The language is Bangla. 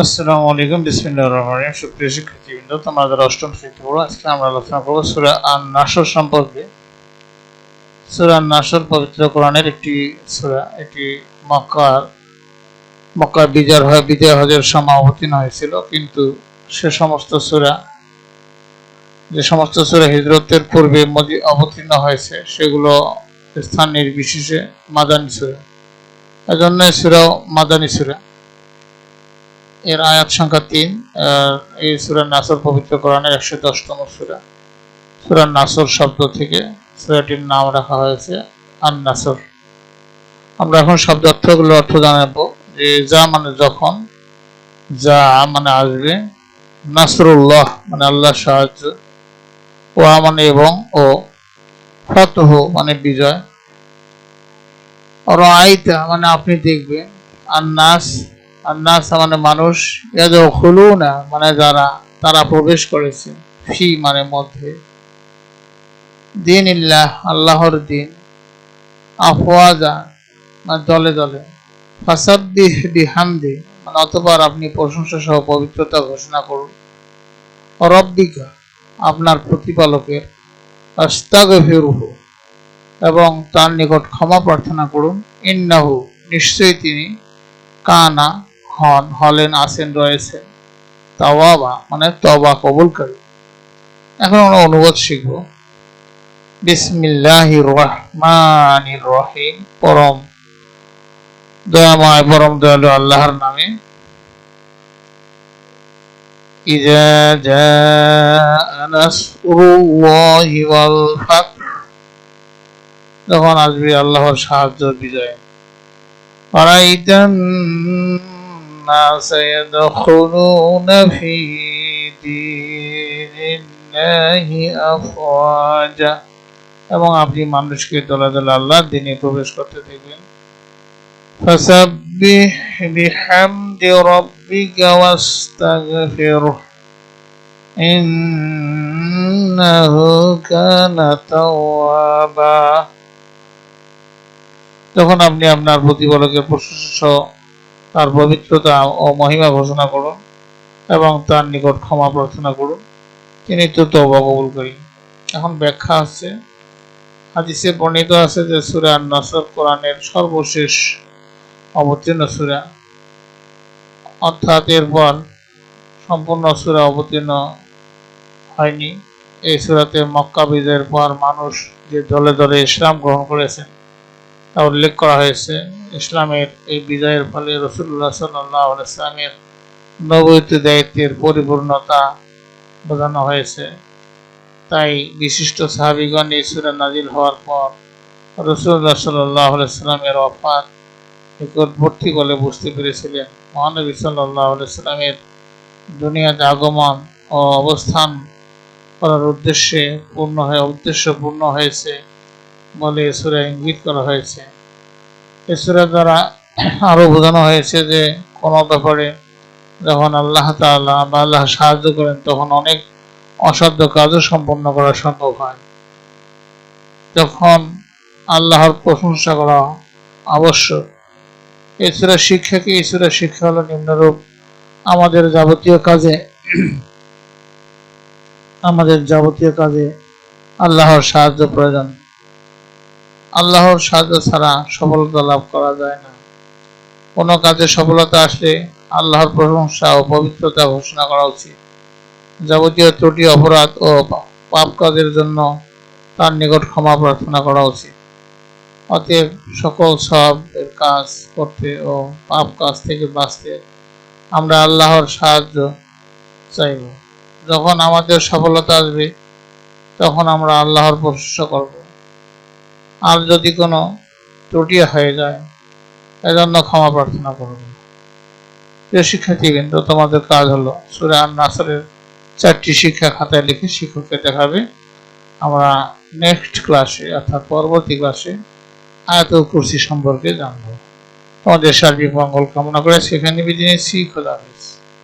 আসসালামু আলাইকুম, বিসমিল্লাহির রহমানির রহিম। সুপ্রিয় শিক্ষার্থীবৃন্দ, তোমাদের অষ্টম শ্রেণীতে পড়ো। আজকে আমরা আলোচনা করব সূরা আন-নাসর সম্পর্কে। সূরা আন-নাসর পবিত্র কোরআনের একটি সূরা। এটি মক্কার বিজয় হজের সময় অবতীর্ণ হয়েছিল, কিন্তু যে সমস্ত সূরা হিজরতের পূর্বে অবতীর্ণ হয়েছে সেগুলো স্থান নির্বিশেষে মাদানী সূরা। এজন্য সূরাও মাদানী সূরা। এর আয়াত সংখ্যা ৩। এই সূরা নাসর পবিত্র কোরআনের ১১০তম সূরা। সূরা নাসর শব্দ থেকে সূরাটির নাম রাখা হয়েছে আন-নাসর। আমরা এখন শব্দ অর্থ জানাবো। যে যা মানে যখন, যা মানে আসবে, নাসরুল্লাহ মানে আল্লাহর সাহায্য, ওয়া মানে এবং, ও ফাতহ মানে বিজয়, রাআইতা মানে আপনি দেখবেন, আন্নাস মানে মানুষ, ইয়াদখুলুনা মানে তারা প্রবেশ করেছে, ফি মানে মধ্যে, দীনিল্লাহ আল্লাহর দিন, আফওয়াজা মানে দলে দলে, ফাসাব্বিহ বিহামদি মানে অতঃপর আপনি প্রশংসা সহ পবিত্রতা ঘোষণা করুন, রব্বিকা আপনার প্রতিপালকের, আস্তাগফিরুহু এবং তার নিকট ক্ষমা প্রার্থনা করুন, ইন্নাহু নিশ্চয়ই তিনি, কানা হলেন আছেন রয়েছেন, তাওয়াবা মানে তওবা কবুলকারী। এখন আমরা অনুবাদ শিখব। বিসমিল্লাহির রহমানির রহিম, পরম দয়াময় পরম দয়ালু আল্লাহর নামে। ইজা জাআ নাসরুল্লাহি ওয়াল ফাতহ, যখন আসবে আল্লাহর সাহায্য বিজয়। আরাইতান নাসা ইয়াদখুলুনা ফি দীনিল্লাহি আফওয়াজা, এবং আপনি মানুষকে দলে দলে আল্লাহর দ্বীনে প্রবেশ করতে দেখবেন। ফাসাব্বিহ বিহামদি রাব্বিকা ওয়াস্তাগফিরহু ইন্নাহু কানা তাওয়াবা, যখন আপনি আপনার প্রতিপালকের প্রশংসা, তার পবিত্রতা ও মহিমা ঘোষণা করুন এবং তার নিকট ক্ষমা প্রার্থনা করুন, তিনি তো তওবা কবুলকারী। এখন ব্যাখ্যা আছে। হাদিসে বর্ণিত আছে যে সূরা আন-নাসর কোরআনের সর্বশেষ অবতীর্ণ সূরা, অর্থাৎ এরপর সম্পূর্ণ সূরা অবতীর্ণ হয়নি। এই সূরাতে মক্কা বিজয়ের পর মানুষ যে দলে দলে ইসলাম গ্রহণ করেছেন তা উল্লেখ করা হয়েছে। ইসলামের এই বিজয়ের ফলে রাসূলুল্লাহ সাল্লাল্লাহু আলাইহি ওয়াসাল্লামের নবুয়তি দায়িত্বের পরিপূর্ণতা বোঝানো হয়েছে। তাই বিশিষ্ট সাহাবীগণ এই সূরা নাজিল হওয়ার পর রাসূলুল্লাহ সাল্লাল্লাহু আলাইহি ওয়াসাল্লামের ওয়াফাত নিকটবর্তী বলে বুঝতে পেরেছিলেন। মহানবী সাল্লাল্লাহু আলাইহি ওয়াসাল্লামের দুনিয়াতে আগমন ও অবস্থান করার উদ্দেশ্য পূর্ণ হয়েছে বলে সূরা ইঙ্গিত করা হয়েছে। এই সূরা দ্বারা আরো বোঝানো হয়েছে যে কোনো ব্যাপারে যখন আল্লাহ তাআলা বা আল্লাহ সাহায্য করেন তখন অনেক অসাধ্য কাজও সম্পন্ন করা সম্ভব হয়। যখন আল্লাহর প্রশংসা করা আবশ্যক। এই সূরার শিক্ষা হলো নিম্নরূপ। আমাদের যাবতীয় কাজে আল্লাহর সাহায্য প্রয়োজন। আল্লাহর সাহায্য ছাড়া সফলতা লাভ করা যায় না। কোনো কাজে সফলতা আসলে আল্লাহর প্রশংসা ও পবিত্রতা ঘোষণা করা উচিত। যাবতীয় ত্রুটি, অপরাধ ও পাপ কাজের জন্য তার নিকট ক্ষমা প্রার্থনা করা উচিত। অতএব সকল সওয়াবের কাজ করতে ও পাপ কাজ থেকে বাঁচতে আমরা আল্লাহর সাহায্য চাইব। যখন আমাদের সফলতা আসবে তখন আমরা আল্লাহর প্রশংসা করব। আর যদি কোনো ত্রুটি হয়ে যায় এজন্য ক্ষমা প্রার্থনা করব। প্রিয় শিক্ষার্থীবৃন্দ, তোমাদের কাজ হলো সূরা আন-নাসরের 4টি শিক্ষা খাতায় লিখে শিক্ষককে দেখাবে। আমরা নেক্সট ক্লাসে অর্থাৎ পরবর্তী ক্লাসে আয়াতুল কুরসি সম্পর্কে জানব। তোমাদের সার্বিক মঙ্গল কামনা করে সেখানে বিদায় নিচ্ছি। খোদা হাফেজ।